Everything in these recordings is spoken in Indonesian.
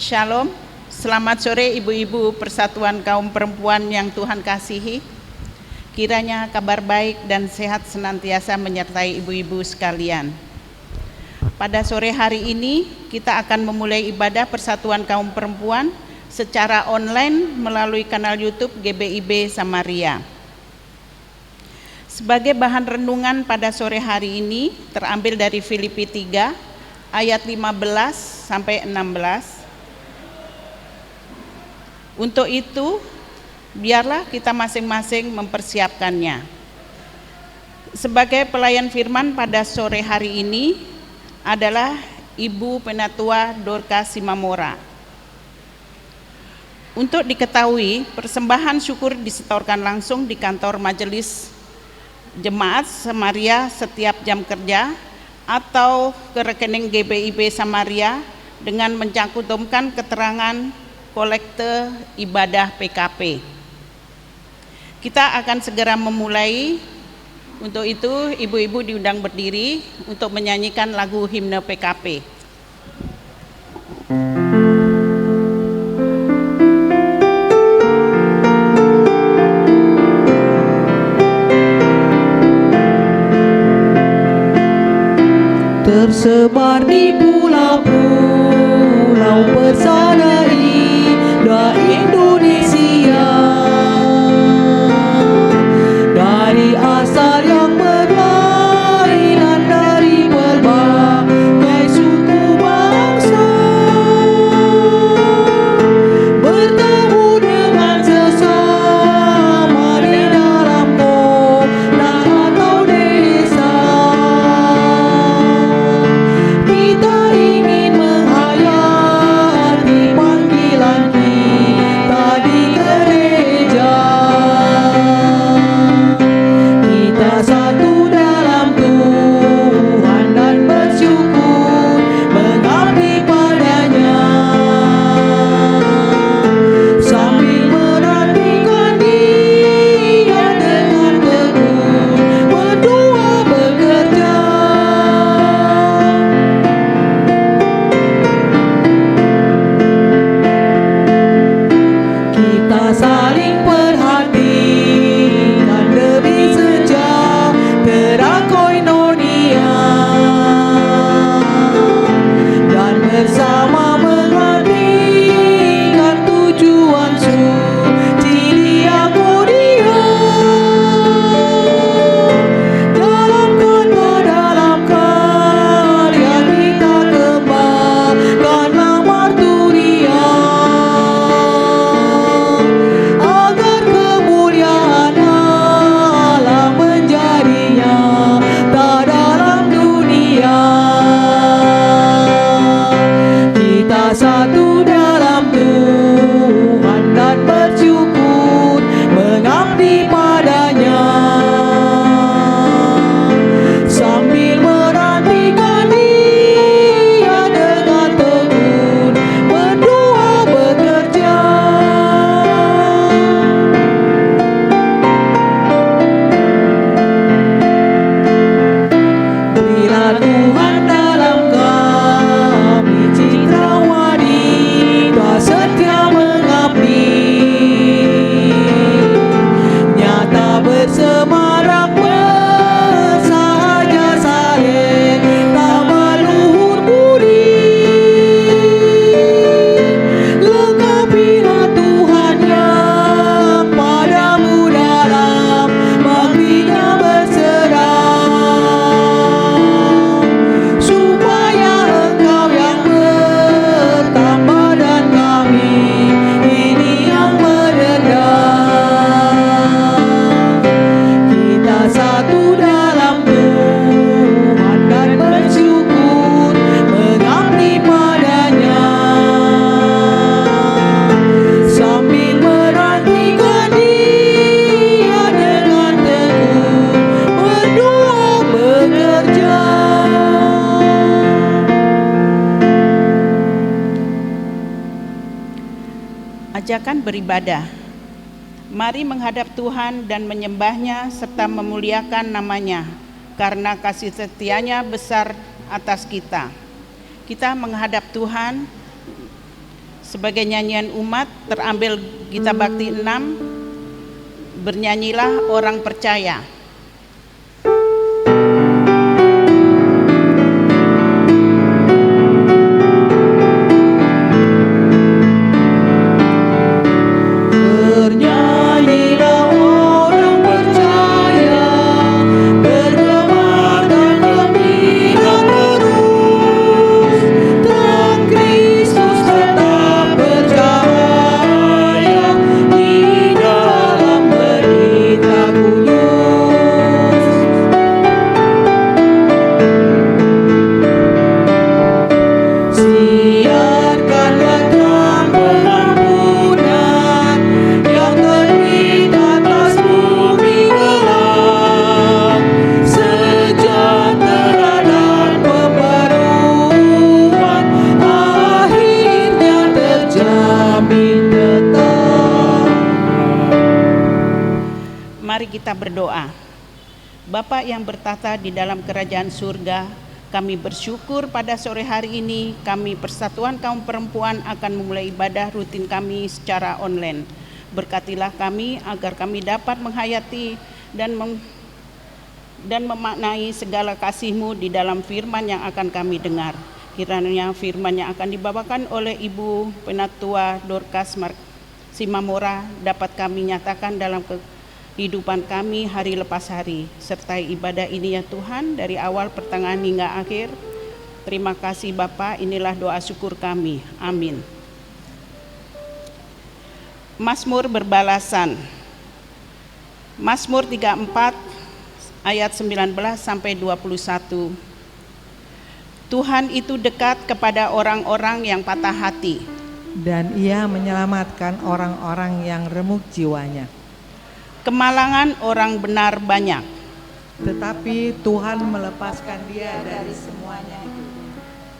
Shalom, selamat sore ibu-ibu Persatuan Kaum Perempuan yang Tuhan kasihi. Kiranya kabar baik dan sehat senantiasa menyertai ibu-ibu sekalian. Pada sore hari ini kita akan memulai ibadah Persatuan Kaum Perempuan secara online melalui kanal YouTube GBIB Samaria. Sebagai bahan renungan pada sore hari ini terambil dari Filipi 3 ayat 15 sampai 16. Untuk itu, biarlah kita masing-masing mempersiapkannya. Sebagai pelayan firman pada sore hari ini adalah Ibu Penatua Dorcas Simamora. Untuk diketahui, persembahan syukur disetorkan langsung di kantor Majelis Jemaat Samaria setiap jam kerja atau ke rekening GBIB Samaria dengan mencantumkan keterangan kolekte ibadah PKP. Kita akan segera memulai. Untuk itu ibu-ibu diundang berdiri untuk menyanyikan lagu himne PKP. Tersebar di pulau-pulau bersadari da Indonesia, dari asal yang berlainan dari berbagai suku bangsa, bertemu dengan sesama di dalam kota atau desa. Kita ingin menghayati panggilan kita di gereja. Kita satu dalam Tuhan dan bersyukur mengabdi padanya, sambil menantikan Dia dengan tekun berdua bekerja. Kita saling perhatikan demi sejahtera koinonia, dan bersama menantikan tujuan suci diakonia. Dalam kata, dalam karya kita kembangkanlah marturia, agar kemuliaan Allah menjadi nyata dalam dunia. Kita satu dalam Tuhan dan bersyukur mengabdi padanya, sambil menantikan Dia dengan tekun berdua bekerja. Berilah Tuhan dalam kami citra wanita setia mengabdi, nyata bersemarak bersahaja saling tak meluhur budi. Lengkapilah Tuhan yang padamu dalam baktinya berserah, supaya Engkau yang bertambah dan kami ini yang merendah. Kita satu dalam Tuhan dan bersyukur mengabdi padanya, sambil menantikan Dia dengan tekun berdua bekerja. Ajakan beribadah. Mari menghadap Tuhan dan menyembah-Nya serta memuliakan nama-Nya, karena kasih setia-Nya besar atas kita. Kita menghadap Tuhan Sebagai nyanyian umat terambil Gita Bakti 6, bernyanyilah orang percaya. Bernyanyilah orang percaya, bergemar dan gembira terus. Terang Kristus tetap bercahaya di dalam berita kudus. Siarkanlah terang pengampunan yang terbit atas bumi gelap, sejahtera dan pembaruan akhirnya terjamin tetap. Mari kita berdoa. Bapa yang bertata di dalam kerajaan surga, kami bersyukur pada sore hari ini kami Persatuan Kaum Perempuan akan memulai ibadah rutin kami secara online. Berkatilah kami agar kami dapat menghayati dan memaknai segala kasih-Mu di dalam firman yang akan kami dengar. Kiranya firman yang akan dibawakan oleh Ibu Penatua Dorcas Simamora dapat kami nyatakan dalam kehidupan kami hari lepas hari. Sertai ibadah ini ya Tuhan dari awal pertengahan hingga akhir. Terima kasih Bapa, inilah doa syukur kami. Amin. Mazmur berbalasan. Mazmur 34 ayat 19 sampai 21. Tuhan itu dekat kepada orang-orang yang patah hati, dan Ia menyelamatkan orang-orang yang remuk jiwanya. kemalangan orang benar banyak, Tetapi Tuhan melepaskan dia dari semuanya itu.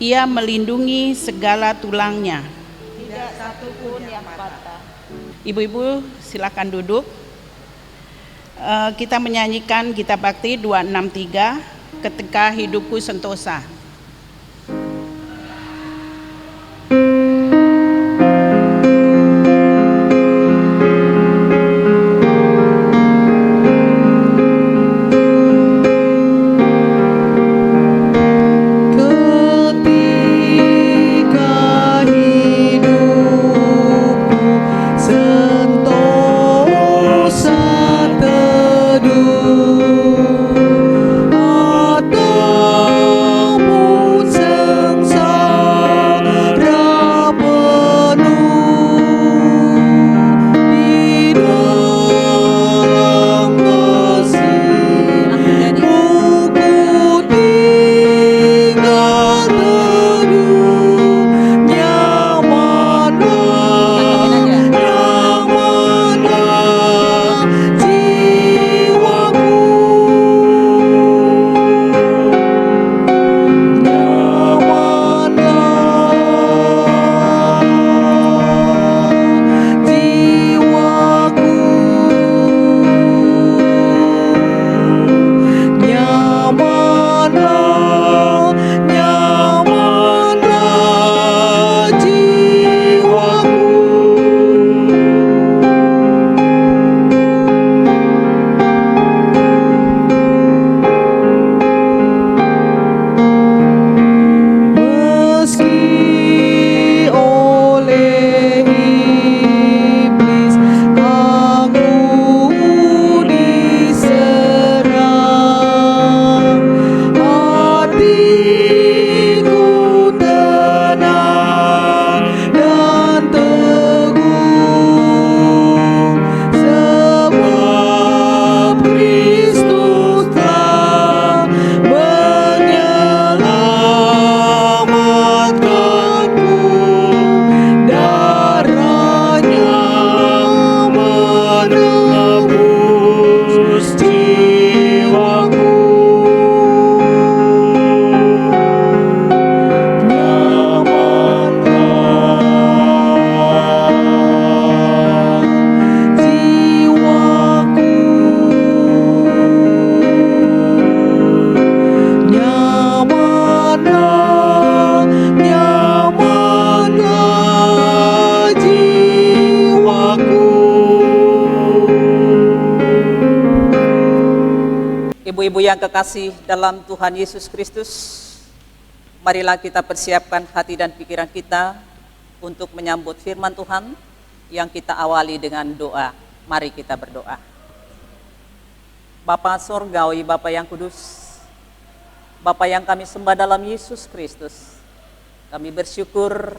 Ia melindungi segala tulangnya. Tidak satu pun yang patah. Ibu-ibu silakan duduk. Kita menyanyikan Gita Bakti 263, Ketika Hidupku Sentosa. Ketika hidupku sentosa teduh, atau Ibu-ibu yang kekasih dalam Tuhan Yesus Kristus, marilah kita persiapkan hati dan pikiran kita untuk menyambut firman Tuhan yang kita awali dengan doa. Mari kita berdoa. Bapa Sorgawi, Bapa yang kudus, Bapa yang kami sembah dalam Yesus Kristus, kami bersyukur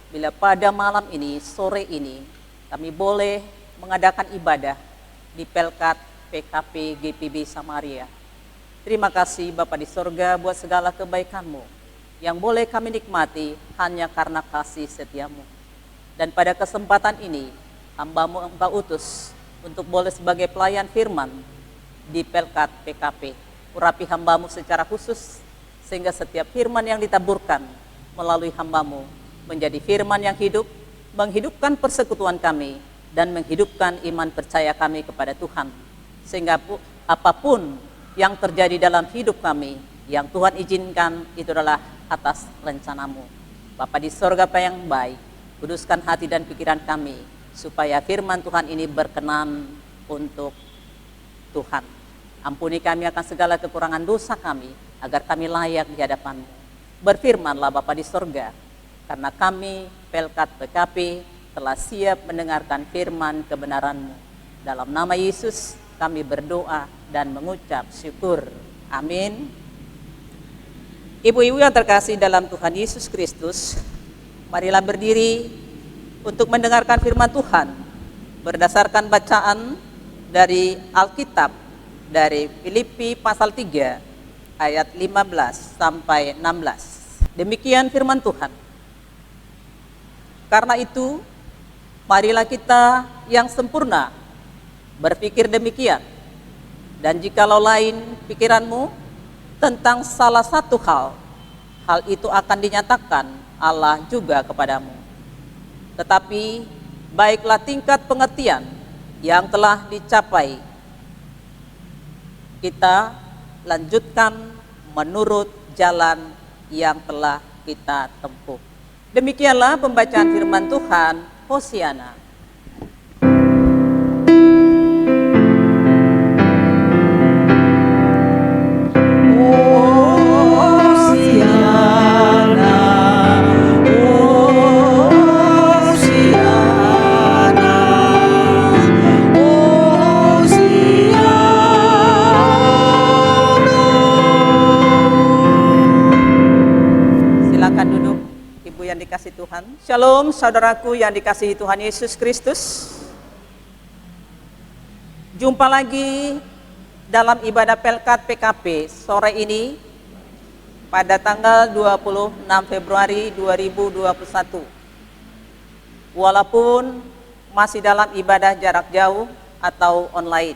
bila pada malam ini, sore ini, kami boleh mengadakan ibadah di Pelkat PKP GPIB Samaria. Terima kasih Bapa di sorga buat segala kebaikan-Mu yang boleh kami nikmati hanya karena kasih setia-Mu. Dan pada kesempatan ini, hamba-Mu Engkau utus untuk boleh sebagai pelayan firman di Pelkat PKP. Urapi hamba-Mu secara khusus, sehingga setiap firman yang ditaburkan melalui hamba-Mu menjadi firman yang hidup, menghidupkan persekutuan kami, dan menghidupkan iman percaya kami kepada Tuhan. Sehingga apapun yang terjadi dalam hidup kami, yang Tuhan izinkan itu adalah atas rencana-Mu. Bapa di sorga Bapa yang baik, kuduskan hati dan pikiran kami, supaya firman Tuhan ini berkenan untuk Tuhan. Ampuni kami akan segala kekurangan dosa kami, agar kami layak di hadapan-Mu. Berfirmanlah Bapa di sorga, karena kami Pelkat PKP telah siap mendengarkan firman kebenaran-Mu. Dalam nama Yesus kami berdoa dan mengucap syukur. Amin. Ibu-ibu yang terkasih dalam Tuhan Yesus Kristus, marilah berdiri untuk mendengarkan firman Tuhan berdasarkan bacaan dari Alkitab dari Filipi pasal 3 ayat 15 sampai 16. Demikian firman Tuhan. Karena itu, marilah kita yang sempurna berpikir demikian, dan jikalau lain pikiranmu tentang salah satu hal itu akan dinyatakan Allah juga kepadamu. Tetapi baiklah tingkat pengertian yang telah dicapai, kita lanjutkan menurut jalan yang telah kita tempuh. Demikianlah pembacaan firman Tuhan. Hosiana. Dikasih Tuhan. Shalom saudaraku yang dikasihi Tuhan Yesus Kristus. Jumpa lagi dalam ibadah Pelkat PKP sore ini pada tanggal 26 Februari 2021. Walaupun masih dalam ibadah jarak jauh atau online,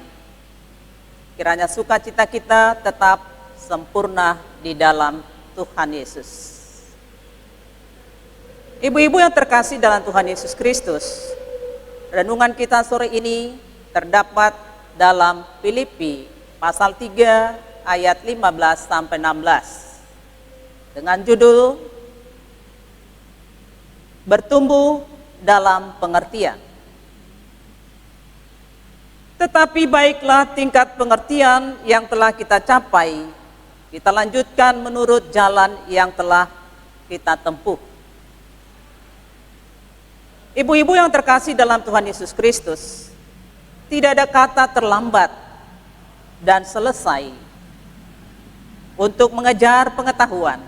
kiranya sukacita kita tetap sempurna di dalam Tuhan Yesus. Ibu-ibu yang terkasih dalam Tuhan Yesus Kristus, renungan kita sore ini terdapat dalam Filipi pasal 3 ayat 15 sampai 16 dengan judul bertumbuh dalam pengertian. Tetapi baiklah tingkat pengertian yang telah kita capai, kita lanjutkan menurut jalan yang telah kita tempuh. Ibu-ibu yang terkasih dalam Tuhan Yesus Kristus, tidak ada kata terlambat dan selesai untuk mengejar pengetahuan.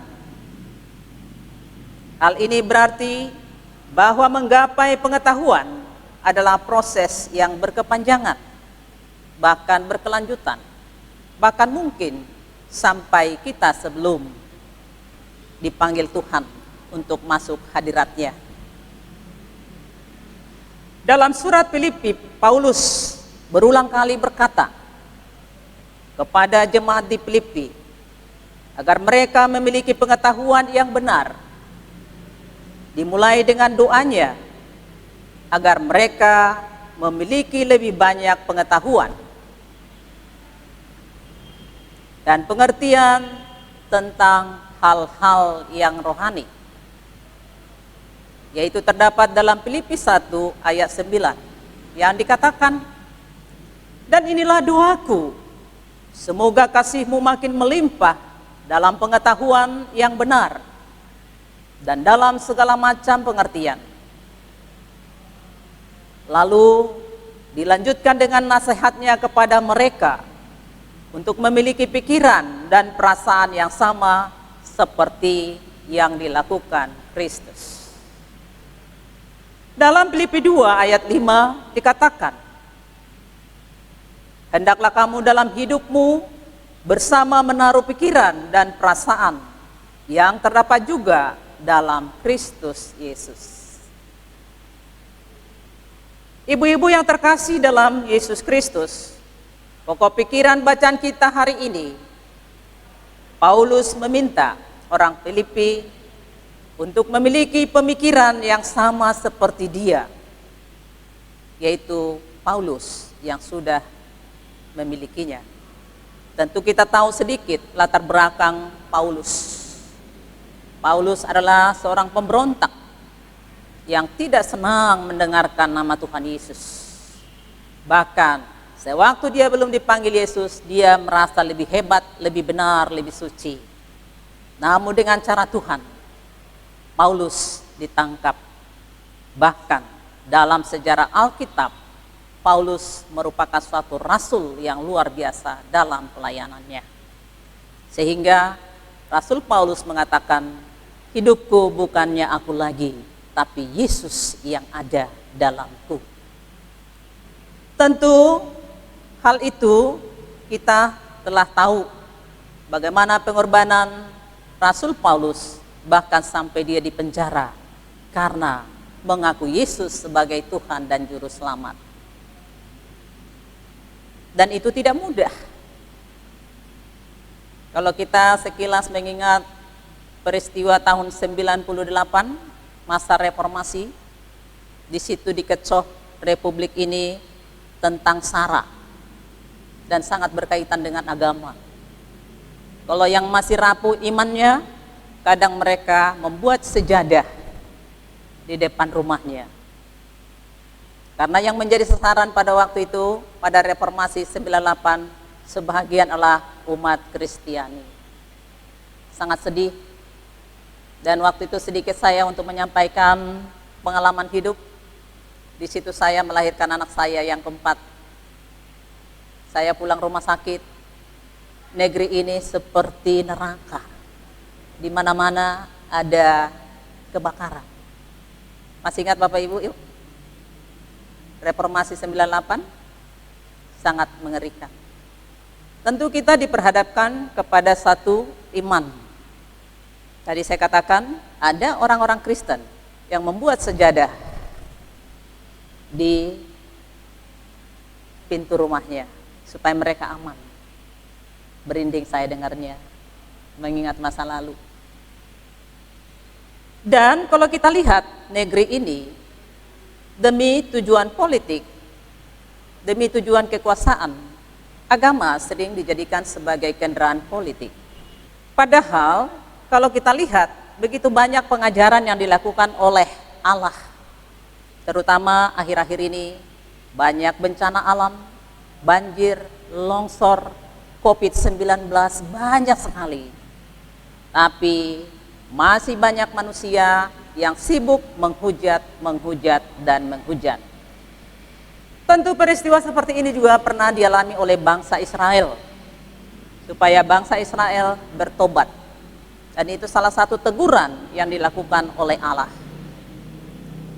Hal ini berarti bahwa menggapai pengetahuan adalah proses yang berkepanjangan, bahkan berkelanjutan, bahkan mungkin sampai kita sebelum dipanggil Tuhan untuk masuk hadirat-Nya. Dalam surat Filipi, Paulus berulang kali berkata kepada jemaat di Filipi agar mereka memiliki pengetahuan yang benar. Dimulai dengan doanya agar mereka memiliki lebih banyak pengetahuan dan pengertian tentang hal-hal yang rohani, yaitu terdapat dalam Filipi 1 ayat 9 yang dikatakan, dan inilah doaku Semoga kasih-Mu makin melimpah dalam pengetahuan yang benar dan dalam segala macam pengertian. Lalu dilanjutkan dengan nasihatnya kepada mereka untuk memiliki pikiran dan perasaan yang sama seperti yang dilakukan Kristus. Dalam Filipi 2 ayat 5 dikatakan, hendaklah kamu dalam hidupmu bersama menaruh pikiran dan perasaan yang terdapat juga dalam Kristus Yesus. Ibu-ibu yang terkasih dalam Yesus Kristus, pokok pikiran bacaan kita hari ini, Paulus meminta orang Filipi untuk memiliki pemikiran yang sama seperti dia, yaitu Paulus yang sudah memilikinya. Tentu kita tahu sedikit latar belakang Paulus. Paulus adalah seorang pemberontak yang tidak senang mendengarkan nama Tuhan Yesus. Bahkan sewaktu dia belum dipanggil Yesus, dia merasa lebih hebat, lebih benar, lebih suci. Namun dengan cara Tuhan, Paulus ditangkap. Bahkan dalam sejarah Alkitab, Paulus merupakan suatu rasul yang luar biasa dalam pelayanannya. Sehingga Rasul Paulus mengatakan, hidupku bukannya aku lagi, tapi Yesus yang ada dalamku. Tentu hal itu kita telah tahu bagaimana pengorbanan Rasul Paulus, bahkan sampai dia dipenjara karena mengaku Yesus sebagai Tuhan dan Juru Selamat. Dan itu tidak mudah. Kalau kita sekilas mengingat peristiwa tahun 98, masa reformasi, di situ dikecoh republik ini tentang SARA dan sangat berkaitan dengan agama. Kalau yang masih rapuh imannya, kadang mereka membuat sejadah di depan rumahnya. Karena yang menjadi sasaran pada waktu itu, pada reformasi 98, sebahagian adalah umat Kristiani. Sangat sedih. Dan waktu itu sedikit saya untuk menyampaikan pengalaman hidup. Di situ saya melahirkan anak saya yang keempat. Saya pulang rumah sakit. Negeri ini seperti neraka. Di mana-mana ada kebakaran. Masih ingat Bapak Ibu? Yuk. Reformasi 98 sangat mengerikan. Tentu kita diperhadapkan kepada satu iman. Tadi saya katakan ada orang-orang Kristen yang membuat sejadah di pintu rumahnya supaya mereka aman. Berinding saya dengarnya, mengingat masa lalu. Dan kalau kita lihat negeri ini, demi tujuan politik, demi tujuan kekuasaan, agama sering dijadikan sebagai kendaraan politik. Padahal kalau kita lihat, begitu banyak pengajaran yang dilakukan oleh Allah. Terutama akhir-akhir ini, banyak bencana alam, banjir, longsor, COVID-19, banyak sekali. Tapi masih banyak manusia yang sibuk menghujat, dan menghujat. Tentu peristiwa seperti ini juga pernah dialami oleh bangsa Israel, supaya bangsa Israel bertobat. Dan itu salah satu teguran yang dilakukan oleh Allah.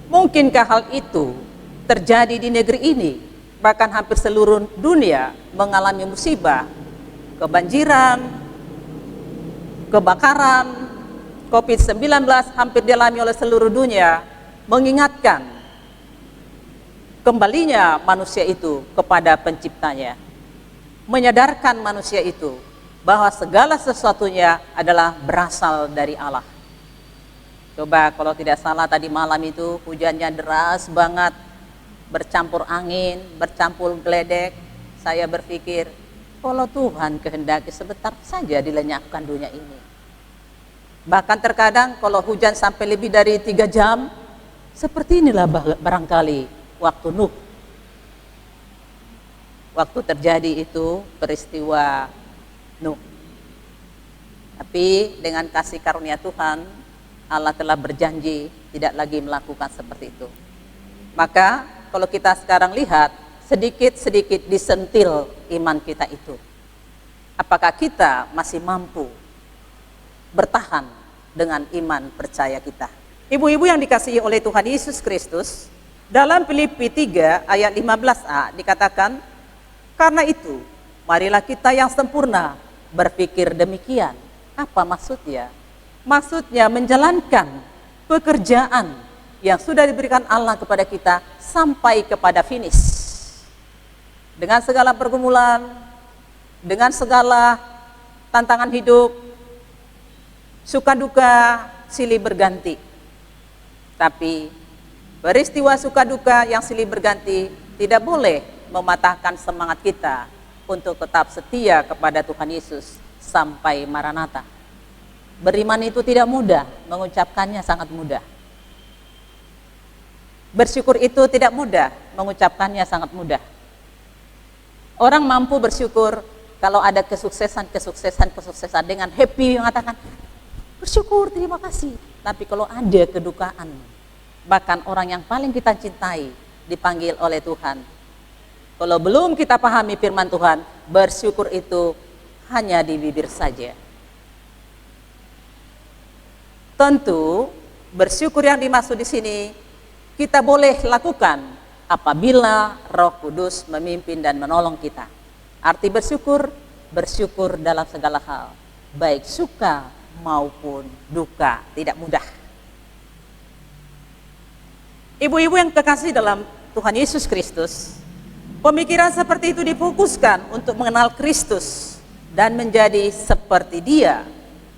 Mungkinkah hal itu terjadi di negeri ini? Bahkan hampir seluruh dunia mengalami musibah, kebanjiran, kebakaran, COVID-19 hampir dialami oleh seluruh dunia, mengingatkan kembalinya manusia itu kepada penciptanya. Menyadarkan manusia itu bahwa segala sesuatunya adalah berasal dari Allah. Coba kalau tidak salah tadi malam itu hujannya deras banget, bercampur angin, bercampur geledek. Saya berpikir, kalau Tuhan kehendaki sebentar saja dilenyapkan dunia ini. Bahkan terkadang kalau hujan sampai lebih dari 3 jam, seperti inilah barangkali waktu Nuh. waktu terjadi itu peristiwa Nuh. Tapi dengan kasih karunia Tuhan, Allah telah berjanji tidak lagi melakukan seperti itu. Maka kalau kita sekarang lihat, sedikit-sedikit disentil iman kita itu. Apakah kita masih mampu bertahan dengan iman percaya kita? Ibu-ibu yang dikasihi oleh Tuhan Yesus Kristus, dalam Filipi 3 ayat 15a dikatakan, karena itu marilah kita yang sempurna berpikir demikian. Apa maksudnya? Maksudnya menjalankan pekerjaan yang sudah diberikan Allah kepada kita sampai kepada finish. Dengan segala pergumulan, dengan segala tantangan hidup, suka duka silih berganti. Tapi peristiwa suka duka yang silih berganti tidak boleh mematahkan semangat kita untuk tetap setia kepada Tuhan Yesus sampai Maranatha. Beriman itu tidak mudah, mengucapkannya sangat mudah. Bersyukur itu tidak mudah, mengucapkannya sangat mudah. Orang mampu bersyukur kalau ada kesuksesan dengan happy mengatakan bersyukur, terima kasih. Tapi kalau ada kedukaan, bahkan orang yang paling kita cintai dipanggil oleh Tuhan. Kalau belum kita pahami firman Tuhan, bersyukur itu hanya di bibir saja. Tentu bersyukur yang dimaksud di sini kita boleh lakukan apabila Roh Kudus memimpin dan menolong kita. Arti bersyukur, bersyukur dalam segala hal, baik suka maupun duka, tidak mudah. Ibu-ibu yang kekasih dalam Tuhan Yesus Kristus, pemikiran seperti itu difokuskan untuk mengenal Kristus dan menjadi seperti Dia,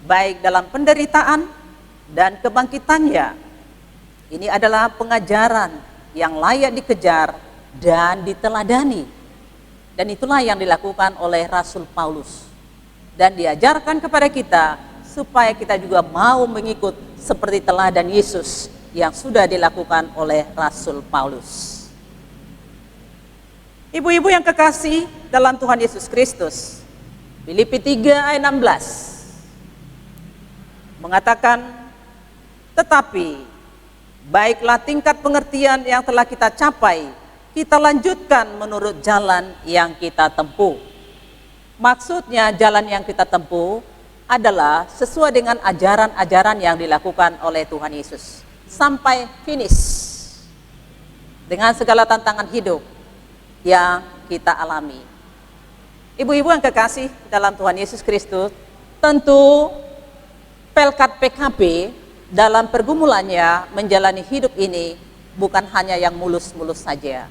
baik dalam penderitaan dan kebangkitannya. Ini adalah pengajaran yang layak dikejar dan diteladani. Dan itulah yang dilakukan oleh Rasul Paulus. Dan diajarkan kepada kita supaya kita juga mau mengikut seperti teladan Yesus yang sudah dilakukan oleh Rasul Paulus. Ibu-ibu yang kekasih dalam Tuhan Yesus Kristus, Filipi 3 ayat 16 mengatakan, tetapi baiklah tingkat pengertian yang telah kita capai, kita lanjutkan menurut jalan yang kita tempuh. Maksudnya jalan yang kita tempuh adalah sesuai dengan ajaran-ajaran yang dilakukan oleh Tuhan Yesus sampai finish dengan segala tantangan hidup yang kita alami. Ibu-ibu yang kekasih dalam Tuhan Yesus Kristus, tentu Pelkat PKB dalam pergumulannya menjalani hidup ini bukan hanya yang mulus-mulus saja.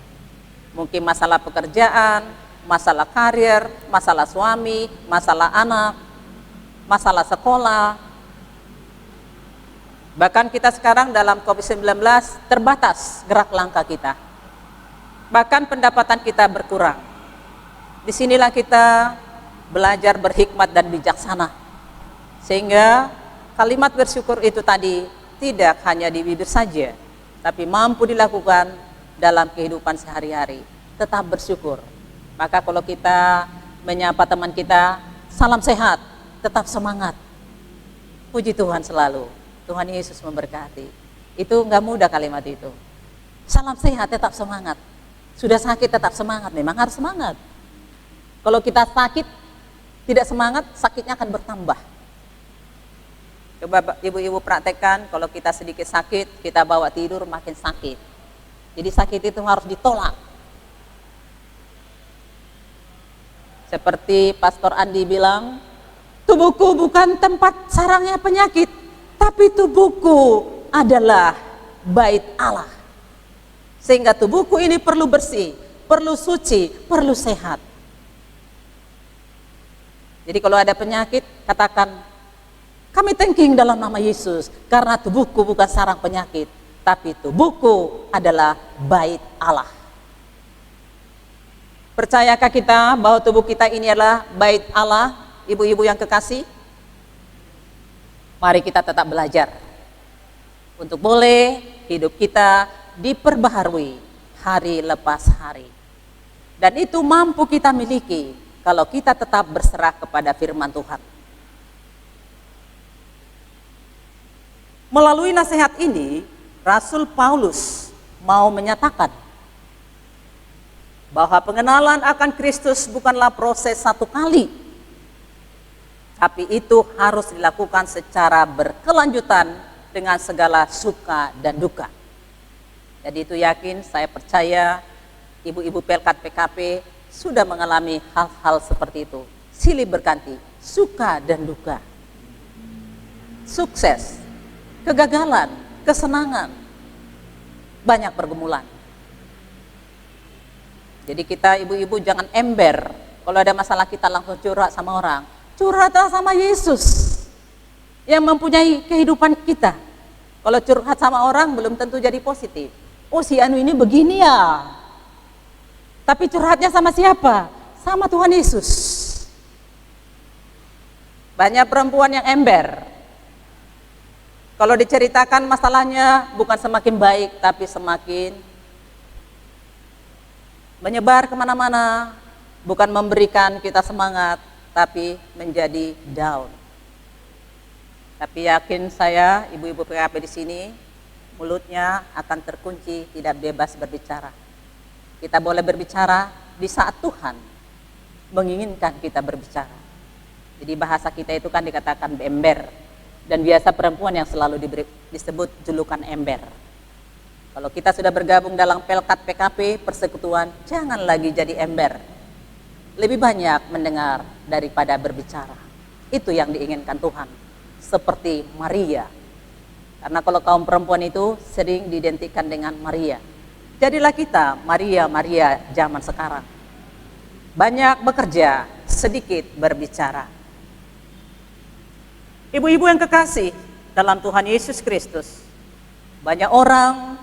Mungkin masalah pekerjaan, masalah karir, masalah suami, masalah anak, masalah sekolah. Bahkan kita sekarang dalam COVID-19 terbatas gerak langkah kita. Bahkan pendapatan kita berkurang. Disinilah kita belajar berhikmat dan bijaksana. Sehingga kalimat bersyukur itu tadi tidak hanya di bibir saja, tapi mampu dilakukan dalam kehidupan sehari-hari. Tetap bersyukur. Maka kalau kita menyapa teman kita, salam sehat, tetap semangat. Puji Tuhan selalu. Tuhan Yesus memberkati. Itu enggak mudah kalimat itu. Salam sehat, tetap semangat. Sudah sakit tetap semangat, memang harus semangat. Kalau kita sakit, tidak semangat, sakitnya akan bertambah. Coba ibu-ibu praktekkan, kalau kita sedikit sakit, kita bawa tidur makin sakit. Jadi sakit itu harus ditolak. Seperti Pastor Andi bilang, tubuhku bukan tempat sarangnya penyakit, tapi tubuhku adalah bait Allah. Sehingga tubuhku ini perlu bersih, perlu suci, perlu sehat. Jadi kalau ada penyakit, katakan, kami thanking dalam nama Yesus, karena tubuhku bukan sarang penyakit, tapi tubuhku adalah bait Allah. Percayakah kita bahwa tubuh kita ini adalah bait Allah, ibu-ibu yang kekasih? Mari kita tetap belajar untuk boleh hidup kita diperbaharui hari lepas hari. Dan itu mampu kita miliki kalau kita tetap berserah kepada firman Tuhan. Melalui nasihat ini, Rasul Paulus mau menyatakan bahwa pengenalan akan Kristus bukanlah proses satu kali, tapi itu harus dilakukan secara berkelanjutan dengan segala suka dan duka. Jadi itu yakin, saya percaya ibu-ibu Pelkat PKP sudah mengalami hal-hal seperti itu. Silih berganti, suka dan duka. Sukses, kegagalan, kesenangan, banyak pergumulan. Jadi kita ibu-ibu jangan ember. Kalau ada masalah kita langsung curhat sama orang. Curhatlah sama Yesus yang mempunyai kehidupan kita. Kalau curhat sama orang belum tentu jadi positif. Oh, si anu ini begini ya. Tapi curhatnya sama siapa? Sama Tuhan Yesus. Banyak perempuan yang ember. Kalau diceritakan masalahnya bukan semakin baik, tapi semakin menyebar kemana-mana. Bukan memberikan kita semangat, tapi menjadi down. Tapi yakin saya, ibu-ibu PKP di sini, mulutnya akan terkunci, tidak bebas berbicara. Kita boleh berbicara di saat Tuhan menginginkan kita berbicara. Jadi bahasa kita itu kan dikatakan ember. Dan biasa perempuan yang selalu disebut julukan ember. Kalau kita sudah bergabung dalam Pelkat PKP, persekutuan, jangan lagi jadi ember. Lebih banyak mendengar daripada berbicara. Itu yang diinginkan Tuhan. Seperti Maria. Karena kalau kaum perempuan itu sering diidentikan dengan Maria. Jadilah kita Maria zaman sekarang. Banyak bekerja, sedikit berbicara. Ibu-ibu yang kekasih dalam Tuhan Yesus Kristus, banyak orang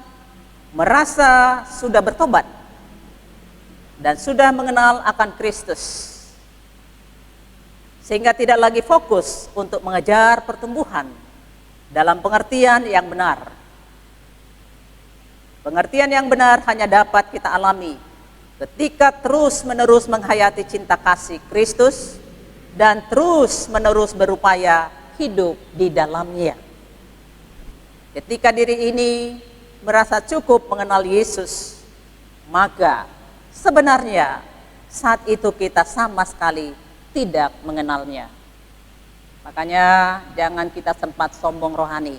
merasa sudah bertobat dan sudah mengenal akan Kristus, sehingga tidak lagi fokus untuk mengejar pertumbuhan dalam pengertian yang benar. Pengertian yang benar hanya dapat kita alami ketika terus-menerus menghayati cinta kasih Kristus dan terus-menerus berupaya hidup di dalamnya. Ketika diri ini merasa cukup mengenal Yesus, maka sebenarnya saat itu kita sama sekali tidak mengenalnya. Makanya jangan kita sempat sombong rohani.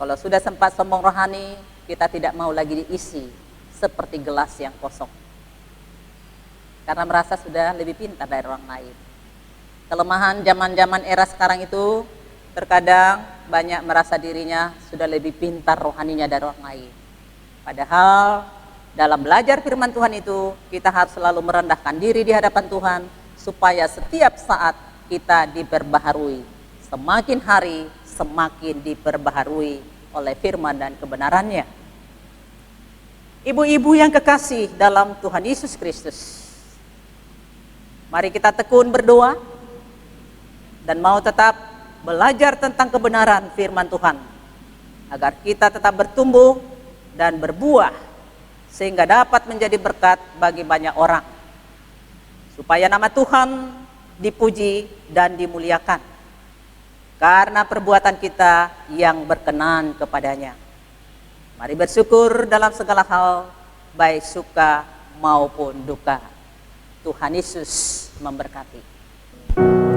Kalau sudah sempat sombong rohani, kita tidak mau lagi diisi seperti gelas yang kosong. Karena merasa sudah lebih pintar dari orang lain. Kelemahan zaman-zaman era sekarang itu terkadang banyak merasa dirinya sudah lebih pintar rohaninya dari orang lain. Padahal dalam belajar firman Tuhan itu kita harus selalu merendahkan diri di hadapan Tuhan supaya setiap saat kita diperbaharui. Semakin hari semakin diperbaharui oleh firman dan kebenarannya. Ibu-ibu yang kekasih dalam Tuhan Yesus Kristus, mari kita tekun berdoa dan mau tetap belajar tentang kebenaran firman Tuhan agar kita tetap bertumbuh dan berbuah sehingga dapat menjadi berkat bagi banyak orang, supaya nama Tuhan dipuji dan dimuliakan karena perbuatan kita yang berkenan kepadanya. Mari bersyukur dalam segala hal, baik suka maupun duka. Tuhan Yesus memberkati. Kau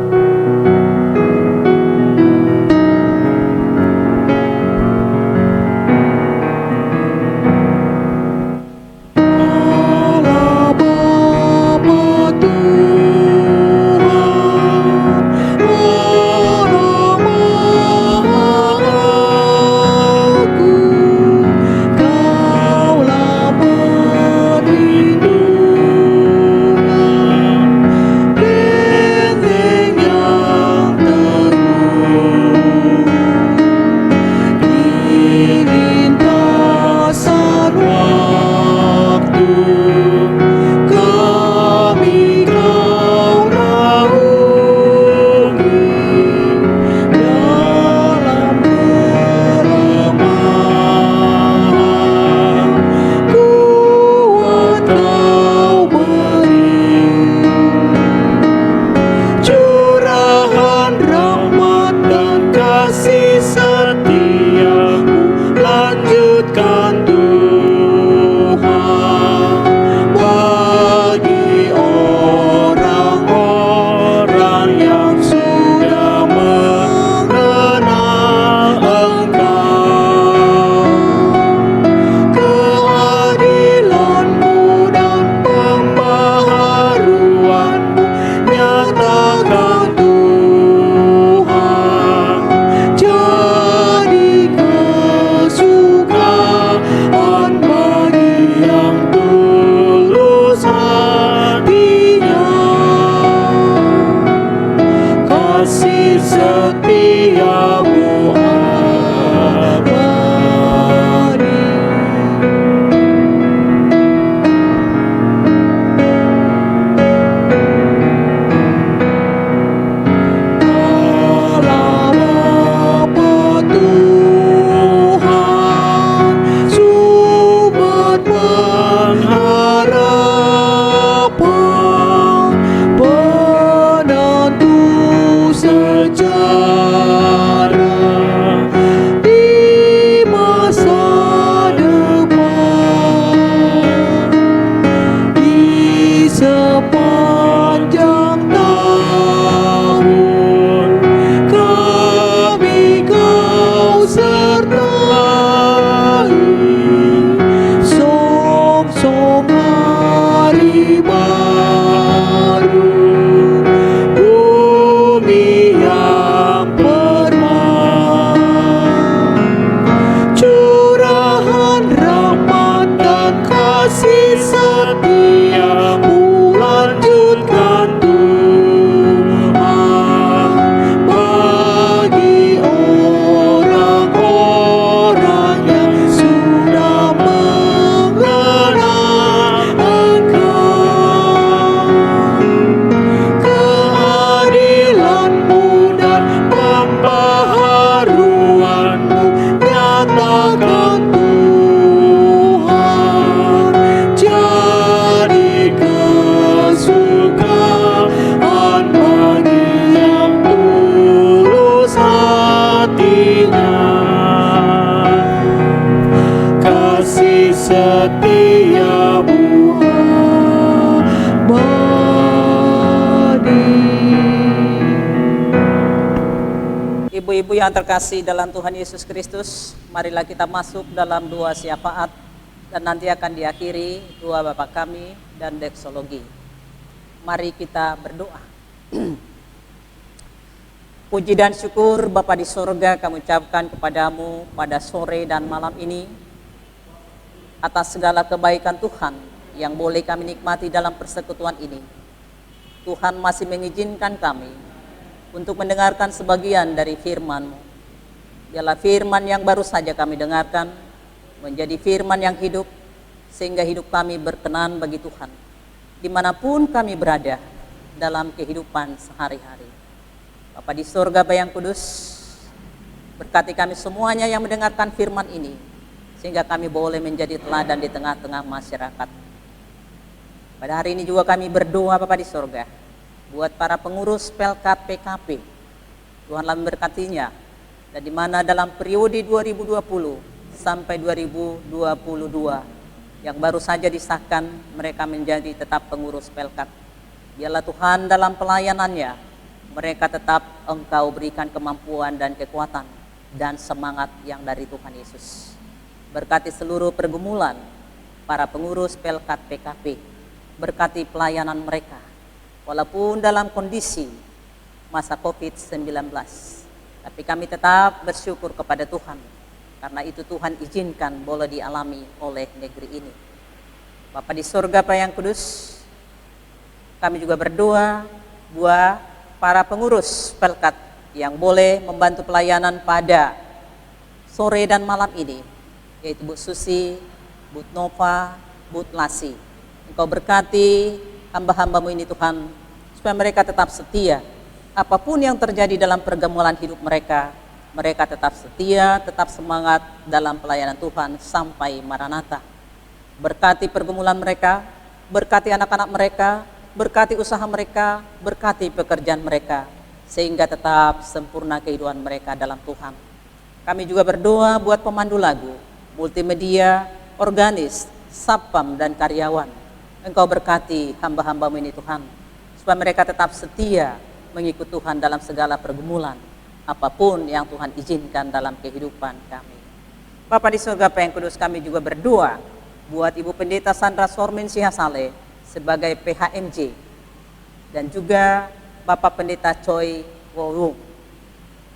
sertai sok-sok hari baru, bumi yang permai, curahan rahmat dan kasih setiamu lanjutkan Tuhan bagi orang-orang yang sudah mengenal Engkau. Keadilanmu dan pembaharuanmu nyatakan Tuhan, jadi kesukaan bagi yang tulus hatinya. Kasih setiamu abadi. Ibu-ibu yang terkasih dalam Tuhan Yesus Kristus, marilah kita masuk dalam dua syafaat dan nanti akan diakhiri dua Bapa kami dan deksologi. Mari kita berdoa. Puji dan syukur Bapa di sorga kami ucapkan kepadamu pada sore dan malam ini atas segala kebaikan Tuhan yang boleh kami nikmati dalam persekutuan ini. Tuhan masih mengizinkan kami untuk mendengarkan sebagian dari firman-Mu. Biarlah firman yang baru saja kami dengarkan menjadi firman yang hidup, sehingga hidup kami berkenan bagi Tuhan, dimanapun kami berada dalam kehidupan sehari-hari. Bapa di surga Bapa yang kudus, berkati kami semuanya yang mendengarkan firman ini, sehingga kami boleh menjadi teladan di tengah-tengah masyarakat. Pada hari ini juga kami berdoa Bapa di surga, buat para pengurus Pelkat PKP, Tuhanlah memberkatinya, dan di mana dalam periode 2020 sampai 2022 yang baru saja disahkan mereka menjadi tetap pengurus Pelkat. Biarlah Tuhan dalam pelayanannya mereka tetap Engkau berikan kemampuan dan kekuatan dan semangat yang dari Tuhan Yesus. Berkati seluruh pergumulan para pengurus Pelkat PKP, berkati pelayanan mereka walaupun dalam kondisi masa COVID-19, tapi kami tetap bersyukur kepada Tuhan, karena itu Tuhan izinkan boleh dialami oleh negeri ini. Bapa di surga Bapa yang kudus, kami juga berdoa buat para pengurus Pelkat yang boleh membantu pelayanan pada sore dan malam ini, yaitu Bu Susi, Bu Nova, Bu Lasi. Engkau berkati hamba-hambamu ini Tuhan, supaya mereka tetap setia. Apapun yang terjadi dalam pergumulan hidup mereka, mereka tetap setia, tetap semangat dalam pelayanan Tuhan sampai Maranatha. Berkati pergumulan mereka, berkati anak-anak mereka, berkati usaha mereka, berkati pekerjaan mereka, sehingga tetap sempurna kehidupan mereka dalam Tuhan. Kami juga berdoa buat pemandu lagu, multimedia, organis, satpam, dan karyawan. Engkau berkati hamba-hambamu ini Tuhan, supaya mereka tetap setia mengikut Tuhan dalam segala pergumulan, apapun yang Tuhan izinkan dalam kehidupan kami. Bapa di surga Bapa yang kudus, kami juga berdoa buat Ibu Pendeta Sandra Sormin Sihasale sebagai PHMJ, dan juga Bapak Pendeta Choi Wowung.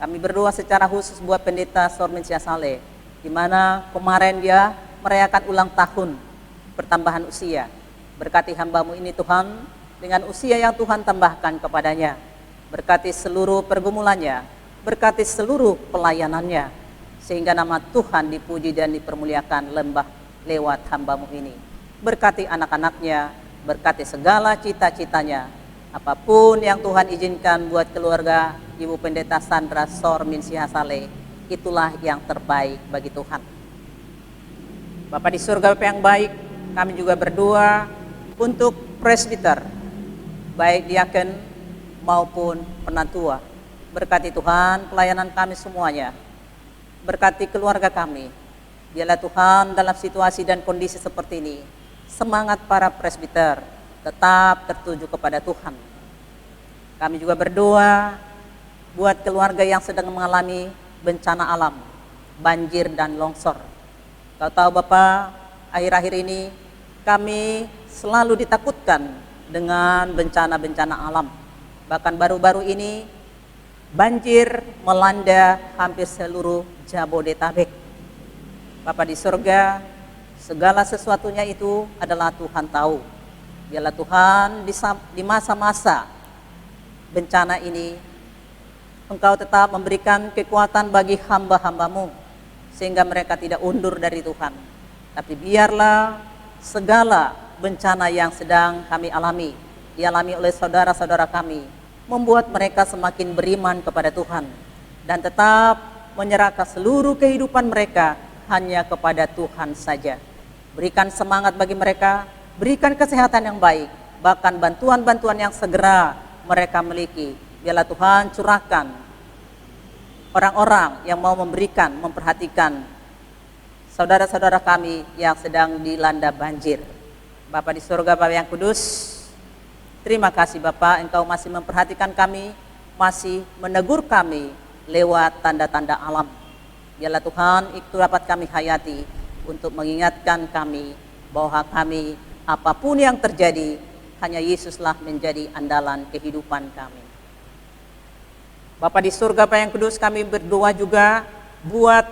Kami berdoa secara khusus buat Pendeta Sormin Sihasale, di mana kemarin dia merayakan ulang tahun pertambahan usia. Berkati hambamu ini Tuhan, dengan usia yang Tuhan tambahkan kepadanya. Berkati seluruh pergumulannya, berkati seluruh pelayanannya, sehingga nama Tuhan dipuji dan dipermuliakan lewat hambamu ini. Berkati anak-anaknya, berkati segala cita-citanya. Apapun yang Tuhan izinkan buat keluarga Ibu Pendeta Sandra Sormin Sihasale, itulah yang terbaik bagi Tuhan. Bapa di surga Bapa yang baik, kami juga berdoa untuk presbiter, baik diaken maupun penatua. Berkati Tuhan pelayanan kami semuanya, berkati keluarga kami. Biarlah Tuhan dalam situasi dan kondisi seperti ini, semangat para presbiter tetap tertuju kepada Tuhan. Kami juga berdoa buat keluarga yang sedang mengalami bencana alam, banjir dan longsor. Kau tahu Bapak, akhir-akhir ini kami selalu ditakutkan dengan bencana-bencana alam. Bahkan baru-baru ini banjir melanda hampir seluruh Jabodetabek. Bapa di surga, segala sesuatunya itu adalah Tuhan tahu. Biarlah Tuhan di masa-masa bencana ini, Engkau tetap memberikan kekuatan bagi hamba-hambamu, sehingga mereka tidak undur dari Tuhan. Tapi biarlah segala bencana yang sedang kami alami, dialami oleh saudara-saudara kami, membuat mereka semakin beriman kepada Tuhan, dan tetap menyerahkan seluruh kehidupan mereka hanya kepada Tuhan saja. Berikan semangat bagi mereka, berikan kesehatan yang baik, bahkan bantuan-bantuan yang segera mereka miliki. Biarlah Tuhan curahkan orang-orang yang mau memberikan, memperhatikan saudara-saudara kami yang sedang dilanda banjir. Bapa di surga, Bapa yang kudus, terima kasih Bapa, Engkau masih memperhatikan kami, masih menegur kami lewat tanda-tanda alam. Biarlah Tuhan itu dapat kami hayati untuk mengingatkan kami bahwa kami apapun yang terjadi, hanya Yesuslah menjadi andalan kehidupan kami. Bapa di surga, Bapa yang kudus, kami berdoa juga buat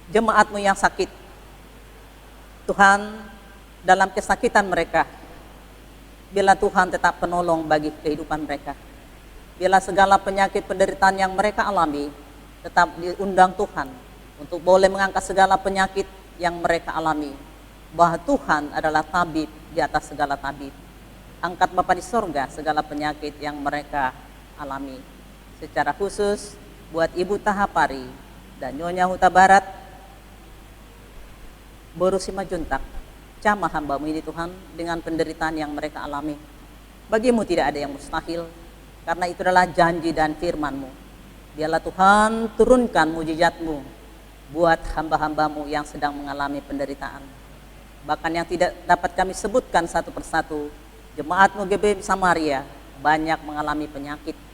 jemaat-Mu yang sakit. Tuhan, dalam kesakitan mereka, biarlah Tuhan tetap penolong bagi kehidupan mereka. Biarlah segala penyakit penderitaan yang mereka alami tetap diundang Tuhan untuk boleh mengangkat segala penyakit yang mereka alami. Bahwa Tuhan adalah tabib di atas segala tabib. Angkat Bapa di sorga segala penyakit yang mereka alami. Secara khusus buat Ibu Tahapari dan Nyonya Huta Barat, Boru Simajuntak, jamah hamba-Mu ini Tuhan, dengan penderitaan yang mereka alami. Bagimu tidak ada yang mustahil, karena itu adalah janji dan firman-Mu. Biarlah Tuhan turunkan mujizat-Mu buat hamba-hamba-Mu yang sedang mengalami penderitaan. Bahkan yang tidak dapat kami sebutkan satu persatu, jemaat-Mu GBI Samaria banyak mengalami penyakit.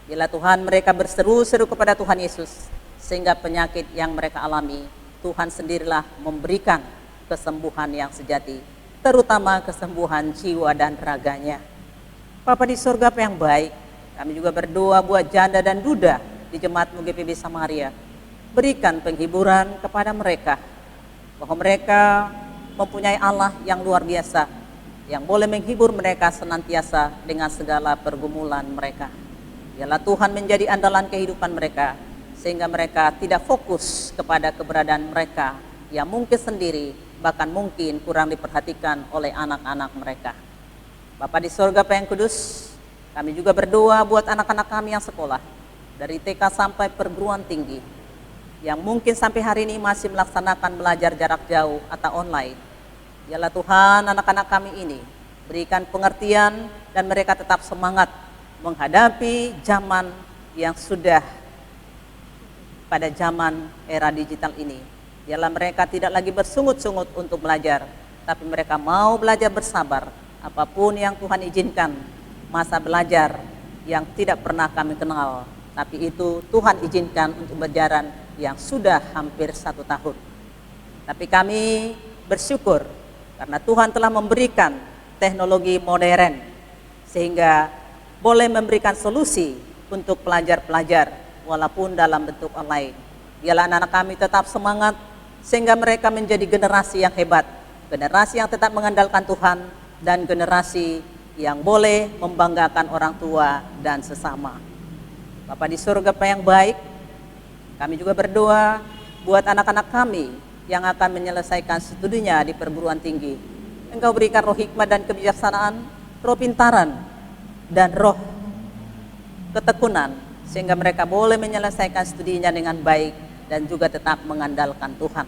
Biarlah Tuhan mereka berseru-seru kepada Tuhan Yesus, sehingga penyakit yang mereka alami, Tuhan sendirilah memberikan kesembuhan yang sejati, terutama kesembuhan jiwa dan raganya. Bapa di surga yang baik, kami juga berdoa buat janda dan duda di jemaat-Mu GPB Samaria. Berikan penghiburan kepada mereka, bahwa mereka mempunyai Allah yang luar biasa, yang boleh menghibur mereka senantiasa dengan segala pergumulan mereka. Biarlah Tuhan menjadi andalan kehidupan mereka, sehingga mereka tidak fokus kepada keberadaan mereka yang mungkin sendiri, bahkan mungkin kurang diperhatikan oleh anak-anak mereka. Bapa di surga yang kudus, kami juga berdoa buat anak-anak kami yang sekolah, dari TK sampai perguruan tinggi, yang mungkin sampai hari ini masih melaksanakan belajar jarak jauh atau online. Biarlah Tuhan anak-anak kami ini berikan pengertian dan mereka tetap semangat menghadapi zaman yang sudah pada zaman era digital ini. Biarlah mereka tidak lagi bersungut-sungut untuk belajar, tapi mereka mau belajar bersabar. Apapun yang Tuhan izinkan, masa belajar yang tidak pernah kami kenal, tapi itu Tuhan izinkan untuk berjalan yang sudah hampir 1 tahun. Tapi kami bersyukur karena Tuhan telah memberikan teknologi modern, sehingga boleh memberikan solusi untuk pelajar-pelajar walaupun dalam bentuk online. Biarlah anak-anak kami tetap semangat, sehingga mereka menjadi generasi yang hebat, generasi yang tetap mengandalkan Tuhan, dan generasi yang boleh membanggakan orang tua dan sesama. Bapa di surga yang baik, kami juga berdoa buat anak-anak kami yang akan menyelesaikan studinya di perguruan tinggi. Engkau berikan roh hikmat dan kebijaksanaan, roh pintaran, dan roh ketekunan, sehingga mereka boleh menyelesaikan studinya dengan baik dan juga tetap mengandalkan Tuhan.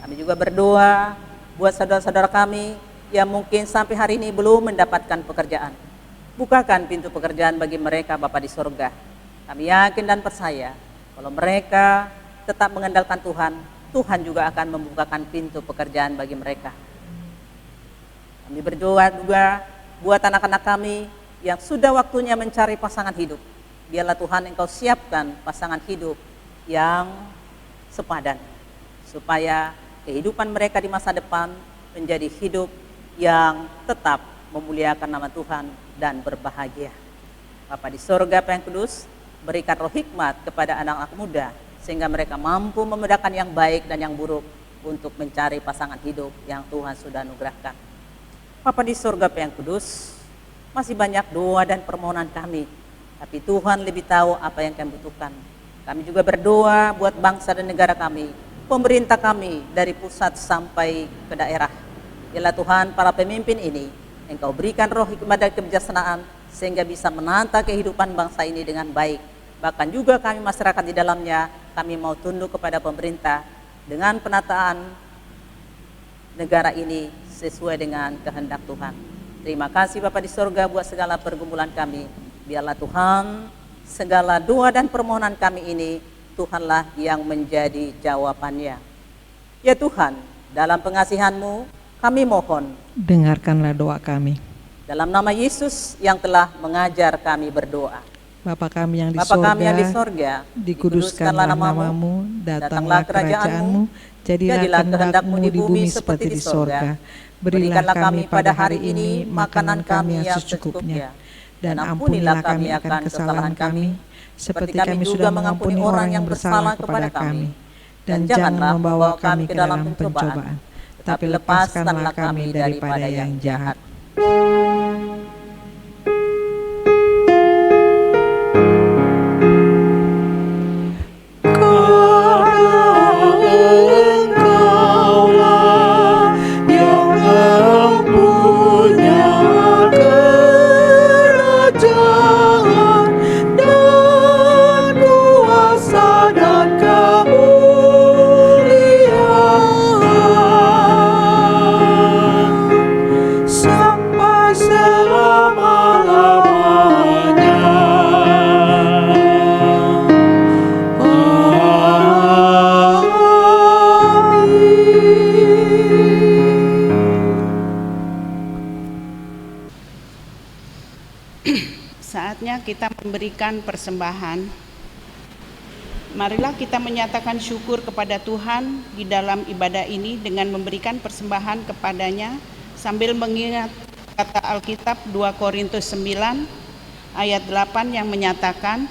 Kami juga berdoa buat saudara-saudara kami yang mungkin sampai hari ini belum mendapatkan pekerjaan. Bukakan pintu pekerjaan bagi mereka Bapa di surga. Kami yakin dan percaya kalau mereka tetap mengandalkan Tuhan, Tuhan juga akan membukakan pintu pekerjaan bagi mereka. Kami berdoa juga buat anak-anak kami yang sudah waktunya mencari pasangan hidup. Biarlah Tuhan Engkau siapkan pasangan hidup yang sepadan, supaya kehidupan mereka di masa depan menjadi hidup yang tetap memuliakan nama Tuhan dan berbahagia. Bapa di sorga Bapa yang kudus, berikan roh hikmat kepada anak-anak muda, sehingga mereka mampu membedakan yang baik dan yang buruk untuk mencari pasangan hidup yang Tuhan sudah anugerahkan. Bapa di sorga Bapa yang kudus, masih banyak doa dan permohonan kami, tapi Tuhan lebih tahu apa yang kami butuhkan. Kami juga berdoa buat bangsa dan negara kami, pemerintah kami dari pusat sampai ke daerah. Yalah Tuhan, para pemimpin ini Engkau berikan roh hikmat dan kebijaksanaan sehingga bisa menata kehidupan bangsa ini dengan baik. Bahkan juga kami masyarakat di dalamnya, kami mau tunduk kepada pemerintah dengan penataan negara ini sesuai dengan kehendak Tuhan. Terima kasih Bapa di sorga buat segala pergumulan kami. Biarlah Tuhan, segala doa dan permohonan kami ini Tuhanlah yang menjadi jawabannya. Ya Tuhan, dalam pengasihan-Mu kami mohon, Dengarkanlah doa kami. dalam nama Yesus yang telah mengajar kami berdoa. Bapa kami yang di Bapa kami yang di sorga, sorga, dikuduskanlah namamu, datanglah kerajaanmu, jadilah kehendak-Mu di bumi seperti di sorga. Berilah kami pada hari ini makanan kami yang secukupnya, dan ampunilah kami akan kesalahan kami, seperti kami sudah mengampuni orang yang bersalah kepada kami. Dan janganlah membawa kami ke dalam pencobaan, tetapi lepaskanlah kami daripada yang jahat. Engkaulah yang mempunyai kerajaan dan kuasa dan kemuliaan sampai selama-lamanya. Saatnya kita memberikan persembahan. Marilah kita menyatakan syukur kepada Tuhan di dalam ibadah ini dengan memberikan persembahan kepadanya sambil mengingat kata Alkitab 2 Korintus 9 ayat 8 yang menyatakan,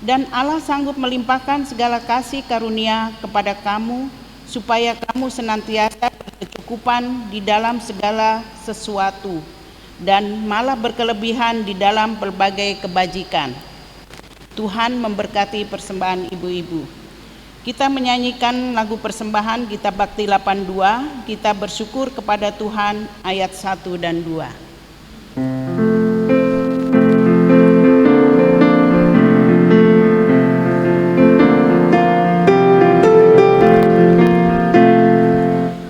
dan Allah sanggup melimpahkan segala kasih karunia kepada kamu supaya kamu senantiasa berkecukupan di dalam segala sesuatu dan malah berkelebihan di dalam berbagai kebajikan. Tuhan memberkati persembahan ibu-ibu. Kita menyanyikan lagu persembahan Gita Bakti 82, kita bersyukur kepada Tuhan ayat 1 dan 2.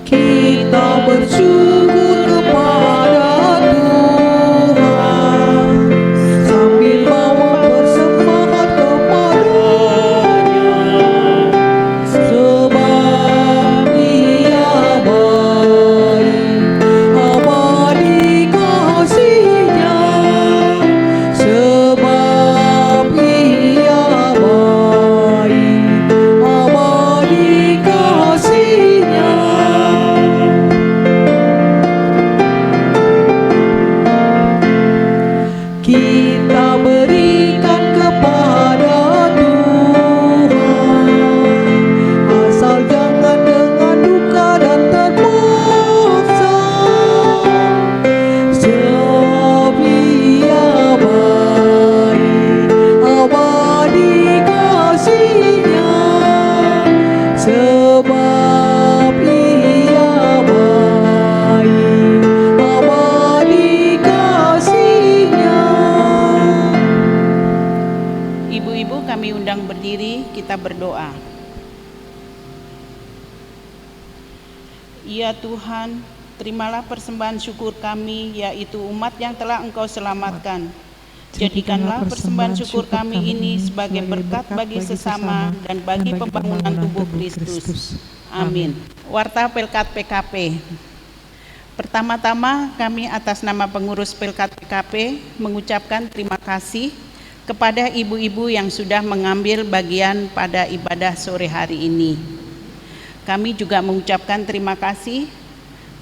Kita bersyukur kepada Tuhan sambil bawa persembahan kepadanya, sebab Ia baik, abadi kasih-Nya, sebab Ia baik, abadi kasih-Nya. Kita berikan kepada Tuhan, asal jangan dengan duka dan terpaksa, sebab Ia baik, abadi kasih-Nya, sebab Ia baik, abadi kasih-Nya. Ibu-ibu kami undang berdiri, kita berdoa. Ya Tuhan, terimalah persembahan syukur kami, yaitu umat yang telah Engkau selamatkan. Jadikanlah persembahan syukur kami ini sebagai berkat bagi sesama dan bagi pembangunan tubuh Kristus. Amin. Warta Pelkat PKP. Pertama-tama kami atas nama pengurus Pelkat PKP mengucapkan terima kasih kepada ibu-ibu yang sudah mengambil bagian pada ibadah sore hari ini. Kami juga mengucapkan terima kasih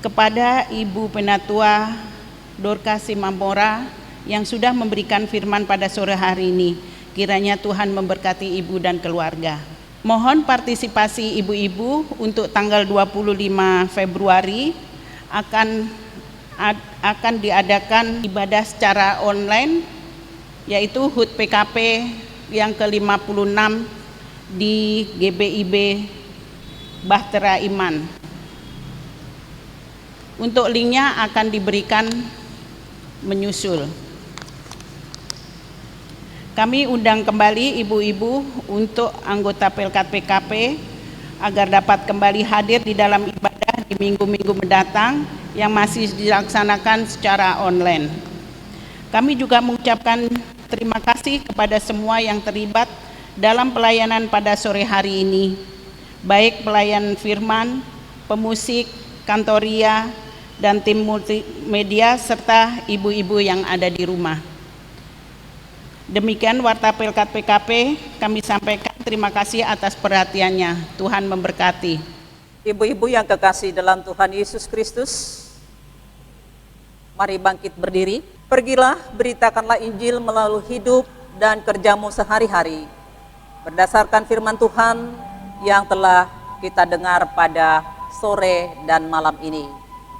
kepada Ibu Penatua Dorcas Simamora yang sudah memberikan firman pada sore hari ini. Kiranya Tuhan memberkati ibu dan keluarga. Mohon partisipasi ibu-ibu untuk tanggal 25 Februari akan diadakan ibadah secara online, yaitu HUT PKP yang ke-56 di GBIB Bahtera Iman. Untuk linknya akan diberikan menyusul. Kami undang kembali ibu-ibu untuk anggota Pelkat PKP agar dapat kembali hadir di dalam ibadah di minggu-minggu mendatang yang masih dilaksanakan secara online. Kami juga mengucapkan terima kasih kepada semua yang terlibat dalam pelayanan pada sore hari ini, baik pelayan firman, pemusik, kantoria, dan tim multimedia, serta ibu-ibu yang ada di rumah. Demikian Warta Pelkat PKP, kami sampaikan terima kasih atas perhatiannya. Tuhan memberkati. Ibu-ibu yang kekasih dalam Tuhan Yesus Kristus, mari bangkit berdiri. Pergilah, beritakanlah Injil melalui hidup dan kerjamu sehari-hari, berdasarkan firman Tuhan yang telah kita dengar pada sore dan malam ini.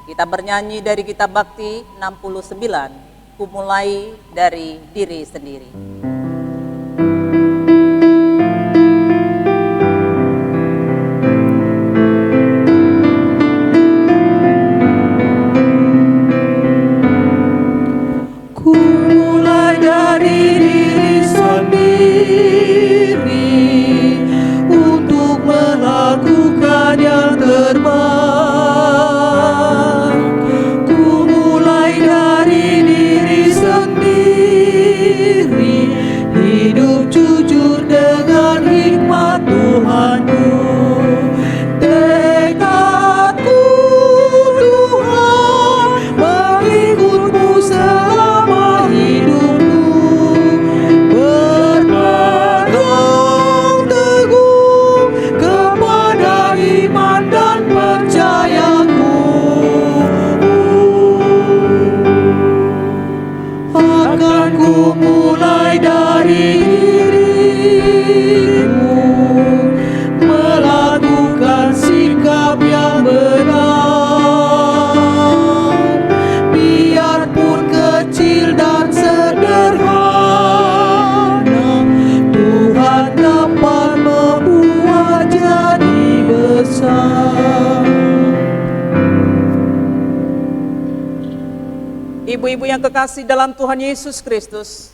Kita bernyanyi dari kitab Bakti 69, ku mulai dari diri sendiri. Ku mulai dari diri sendiri untuk melakukan yang terbaik. Ku mulai dari diri sendiri, hidup jujur dengan hikmat Tuhanku. Tekadku Tuhan, mengikutmu selama hidupku, berpegang teguh kepada iman dan percayaku. Akan ku mulai dari dirimu, melakukan sikap yang benar, biarpun kecil dan sederhana, Tuhan dapat membuat jadi besar. Ibu-ibu yang kekasih dalam Tuhan Yesus Kristus,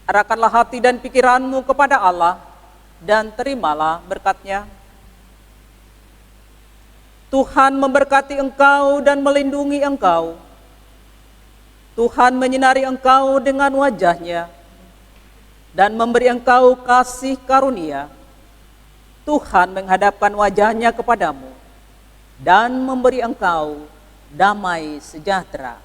arahkanlah hati dan pikiranmu kepada Allah dan terimalah berkat-Nya. Tuhan memberkati engkau dan melindungi engkau. Tuhan menyinari engkau dengan wajah-Nya dan memberi engkau kasih karunia. Tuhan menghadapkan wajah-Nya kepadamu dan memberi engkau damai sejahtera.